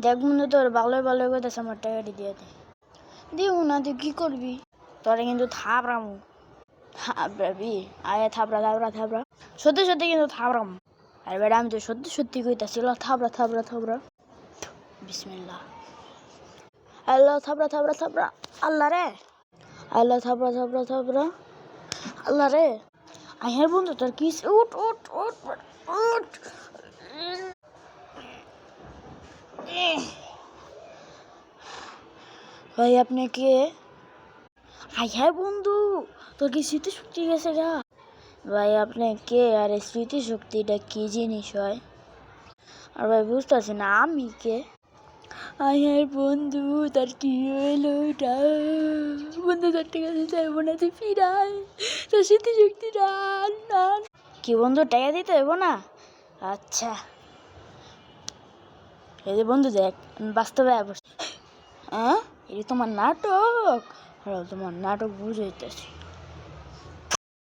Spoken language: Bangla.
দেখ বন্ধু তোর ভালোই ভালো করতেছে, আমার টাকাটি দিয়ে দে। দিব না, তুই কি করবি? তোরে কিন্তু থাপড়ামু। থাপড়াবি? আয় থাপড়া থাপড়া থাপড়া, সত্যি সত্যি কিন্তু থাপড়ামু। আরে বেটা আমি তো সত্যি সত্যি কইতাছি, থাপড়া থাপড়া থাপড়া। বিসমিল্লাহ। আল্লাহ থাপড়া থাপড়া থাপড়া। আল্লাহ রে, আল্লাহ থাপড়া থাপড়া থাপড়া। আল্লাহ রে, আয় বন্ধু তোর কি? উঠ উঠ উঠ উঠ। ভাই আপনি কে? আয় বন্ধু, তোর কি স্মৃতিশক্তি গেছে গা? ভাই আপনি কে? আর এই স্মৃতিশক্তিটা কি জিনিস হয়? আর ভাই বুঝতেছি না আমি কে? আয় বন্ধু, তার কি হইলো ওটা? বন্ধু তোর টাকা দিতে হইব না, তুই ফিরাই তোর স্মৃতিশক্তিটা। না কি বন্ধু, টাকা দিতে হইব না? আচ্ছা এই যে বন্ধু দেখ বাস্তবে হ্যাঁ, এটা তোমার নাটক। তোমার নাটক বুঝাইতেছি।